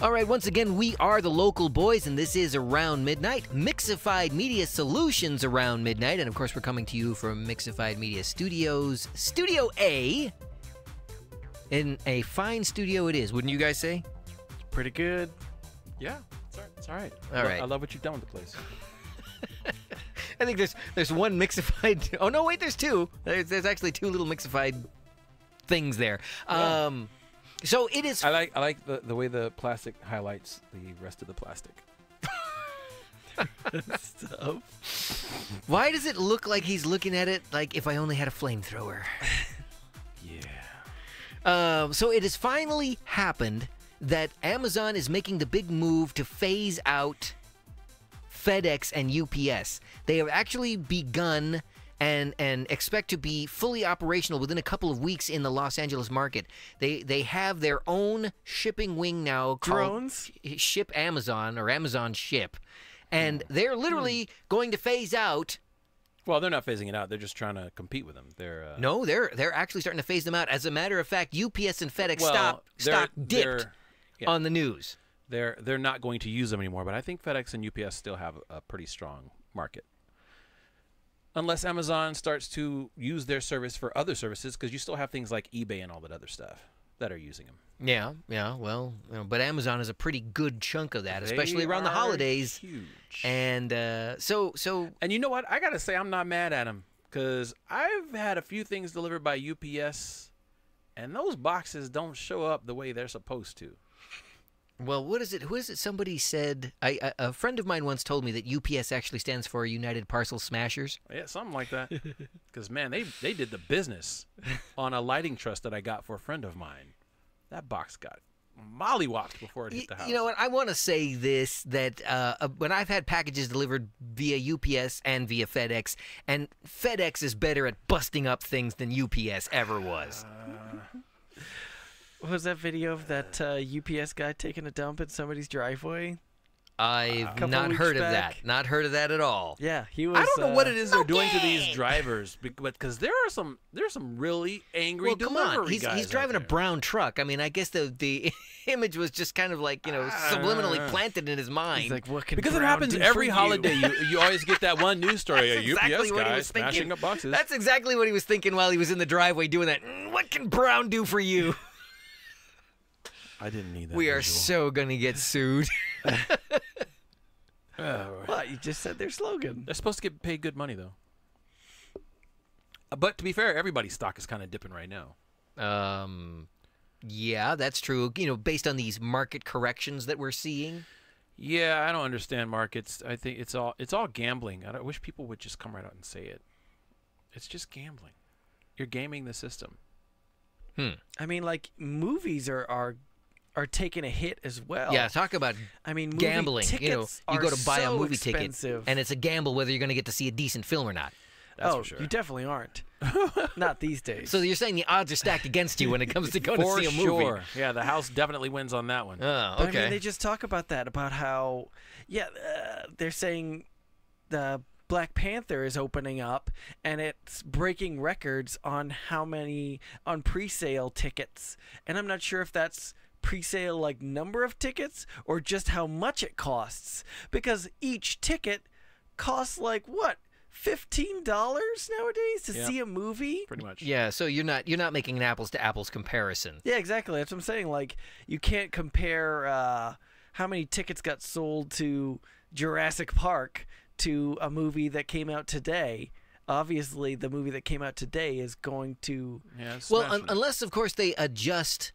All right, once again, we are the Local Boys, and this is Around Midnight, Mixified Media Solutions Around Midnight. And, of course, we're coming to you from Mixified Media Studios, Studio A. In a fine studio it is, wouldn't you guys say? It's pretty good. Yeah, it's all right. All right. I love what you've done with the place. I think there's one Mixified... Oh, no, wait, there's two. There's actually two little Mixified things there. Yeah. So it is... I like the way the plastic highlights the rest of the plastic. Stuff. Why does it look like he's looking at it like if I only had a flamethrower? Yeah. So it has finally happened that Amazon is making the big move to phase out FedEx and UPS. They have actually begun and expect to be fully operational within a couple of weeks in the Los Angeles market. They have their own shipping wing now called Drones? Ship Amazon or Amazon Ship. And they're literally going to phase out... Well, they're not phasing it out. They're just trying to compete with them. No, they're actually starting to phase them out. As a matter of fact, UPS and FedEx stock dipped on the news. They're not going to use them anymore, but I think FedEx and UPS still have a pretty strong market. Unless Amazon starts to use their service for other services, because you still have things like eBay and all that other stuff that are using them. Yeah, well, but Amazon is a pretty good chunk of that, especially around the holidays. Huge. And so And you know what? I got to say I'm not mad at them, because I've had a few things delivered by UPS, and those boxes don't show up the way they're supposed to. Well, what is it? Who is it? Somebody said, a friend of mine once told me that UPS actually stands for United Parcel Smashers. Yeah, something like that. Because, man, they did the business on a lighting truss that I got for a friend of mine. That box got mollywopped before it hit the house. You know what? I want to say this, that when I've had packages delivered via UPS and via FedEx, and FedEx is better at busting up things than UPS ever was. What was that video of that UPS guy taking a dump in somebody's driveway? I've not heard of that. Not heard of that at all. Yeah, he was. I don't know what it is they're doing to these drivers, because there's some really angry delivery guys. He's driving a brown truck. I mean, I guess the image was just kind of like, subliminally planted in his mind. He's like, what can because it Brown happens do every for holiday. You always get that one news story. That's A exactly UPS what he guy was thinking. smashing up boxes. That's exactly what he was thinking while he was in the driveway doing that. What can Brown do for you? I didn't need that. We are visual. so gonna get sued. What? You just said their slogan. They're supposed to get paid good money, though. But to be fair, everybody's stock is kind of dipping right now. Yeah, that's true. Based on these market corrections that we're seeing. Yeah, I don't understand markets. I think it's all gambling. I wish people would just come right out and say it. It's just gambling. You're gaming the system. I mean, like, movies are taking a hit as well. Yeah, talk about movie gambling. Tickets You go are to buy a so movie expensive. ticket, and it's a gamble whether you're going to get to see a decent film or not. That's for sure. You definitely aren't. Not these days. So you're saying the odds are stacked against you when it comes to going to see a movie. For sure. Yeah, the house definitely wins on that one. Oh, But, okay. I mean, they just talk about that, about how, they're saying the Black Panther is opening up, and it's breaking records on on pre-sale tickets. And I'm not sure if that's pre-sale like number of tickets or just how much it costs, because each ticket costs like what, $15 nowadays to see a movie? Pretty much. Yeah, so you're not making an apples to apples comparison. Yeah, exactly. That's what I'm saying. Like, you can't compare how many tickets got sold to Jurassic Park to a movie that came out today. Obviously, the movie that came out today is going to... Yeah, it's Well, smashing it. unless of course they adjust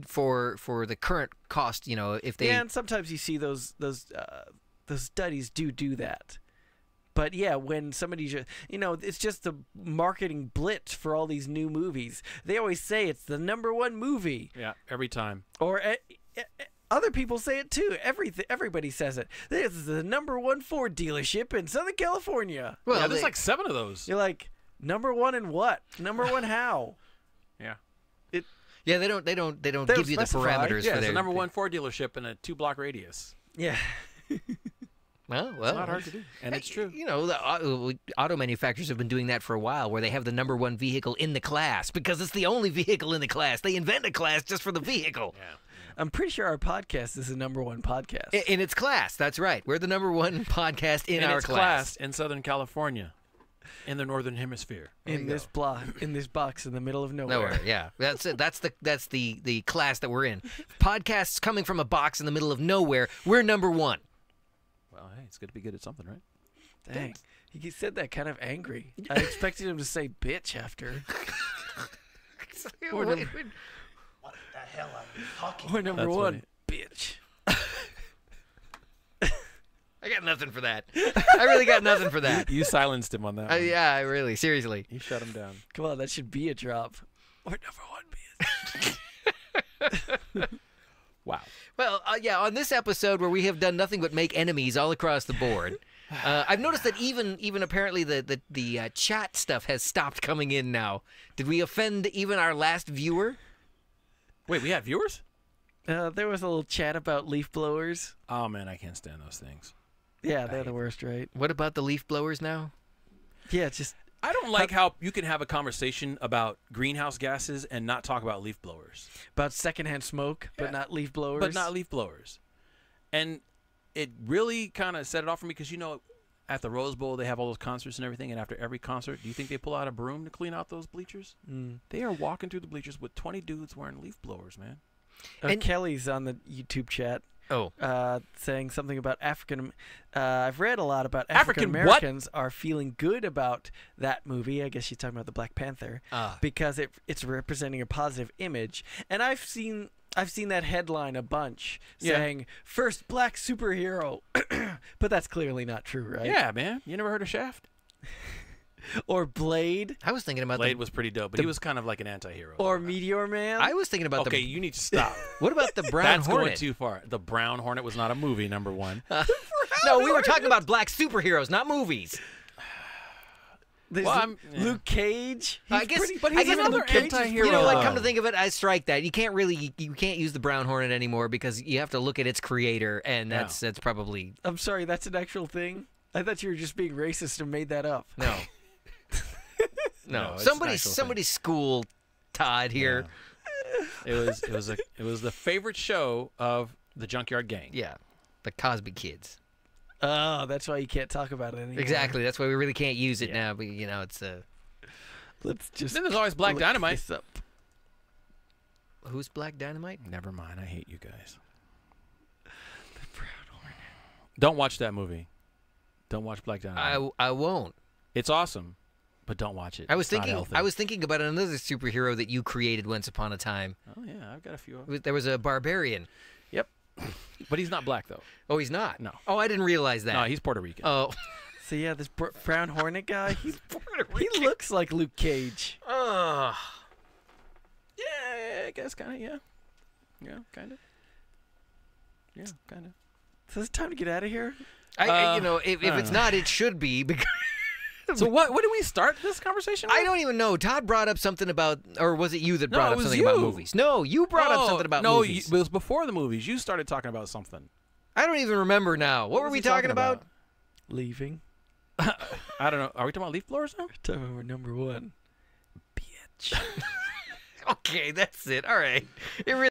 for the current cost. If they... Yeah, and sometimes you see those studies do that. But yeah, when somebody just, it's just the marketing blitz for all these new movies. They always say it's the #1 movie. Yeah, every time. Or other people say it too. Everybody says it. This is the #1 Ford dealership in Southern California. Well, yeah, there's like 7 of those. You're like, #1 in what? #1 how? Yeah. Yeah, they don't They give you the specify. parameters Yeah, for it's their... the #1 Ford dealership in a 2-block radius. Yeah. Well, It's not hard to do, and it's true. The auto manufacturers have been doing that for a while, where they have the #1 vehicle in the class because it's the only vehicle in the class. They invent a class just for the vehicle. Yeah. I'm pretty sure our podcast is the #1 podcast. In its class, that's right. We're the #1 podcast in our its class in Southern California, in the Northern Hemisphere. in this box in the middle of nowhere. Nowhere, yeah. That's it. That's the class that we're in. Podcasts coming from a box in the middle of nowhere. We're #1. Well, hey, it's good to be good at something, right? Dang. He said that kind of angry. I expected him to say bitch after. We're What the hell are you talking We're about? number That's one, bitch. I got nothing for that. I really got nothing for that. You silenced him on that one. Yeah, I really, seriously. You shut him down. Come on, that should be a drop. We're #1, bitch. Wow. Well, yeah, on this episode where we have done nothing but make enemies all across the board, I've noticed that even apparently the chat stuff has stopped coming in now. Did we offend even our last viewer? Wait, we have viewers? There was a little chat about leaf blowers. Oh, man, I can't stand those things. Yeah, they're the worst, right? What about the leaf blowers now? Yeah, it's just I don't like how you can have a conversation about greenhouse gases and not talk about leaf blowers. about secondhand smoke, Yeah. but not leaf blowers. But not leaf blowers. And it really kind of set it off for me because, at the Rose Bowl, they have all those concerts and everything. And after every concert, do you think they pull out a broom to clean out those bleachers? They are walking through the bleachers with 20 dudes wearing leaf blowers, man. And- Kelly's on the YouTube chat. Oh, Saying something about African. I've read a lot about African African what? Americans are feeling good about that movie. I guess she's talking about the Black Panther because it's representing a positive image. And I've seen that headline a bunch saying first black superhero, but that's clearly not true, right? Yeah, man. You never heard of Shaft? Or Blade, I was thinking about Blade was pretty dope, but he was kind of like an anti-hero. or Meteor Man. I was thinking about okay, you need to stop. What about the Brown That's Hornet? going too far. The Brown Hornet was not a movie, #1. No, we were talking about black superheroes, not movies. There's Well, Luke Cage. I guess, but I he's guess another Luke Cage is- anti-hero, You know what? though. Come to think of it, I strike that. You can't use the Brown Hornet anymore because you have to look at its creator, and that's probably I'm sorry, that's an actual thing. I thought you were just being racist and made that up. no. No, it's an somebody actual somebody school Todd here. Yeah. It was the favorite show of the Junkyard Gang. Yeah, the Cosby Kids. Oh, that's why you can't talk about it anymore. Exactly. That's why we really can't use it now. But it's Let's just. Then there's always Black look Dynamite. this up. who's Black Dynamite? Never mind. I hate you guys. Don't watch that movie. Don't watch Black Dynamite. I won't. It's awesome, but don't watch it. I was It's not thinking. healthy. I was thinking about another superhero that you created once upon a time. Oh yeah, I've got a few of them. There was a barbarian. Yep. But he's not black though. Oh, he's not. No. Oh, I didn't realize that. No, he's Puerto Rican. Oh. So yeah, this Brown Hornet guy, he Rican. looks like Luke Cage. Oh. Yeah, I guess kind of. Yeah. Yeah, kind of. Yeah, kind of. So it's time to get out of here. If I it's don't not, it should be because So what? What did we start this conversation with? I don't even know. Todd brought up something about, or was it you that No, brought it up was something about you. movies? No, you brought up something about no, movies. it was before the movies. You started talking about something. I don't even remember now. What were was we he talking about? Leaving. I don't know. Are we talking about leaf blowers now? Time we're #1. Bitch. Okay, that's it. All right. It really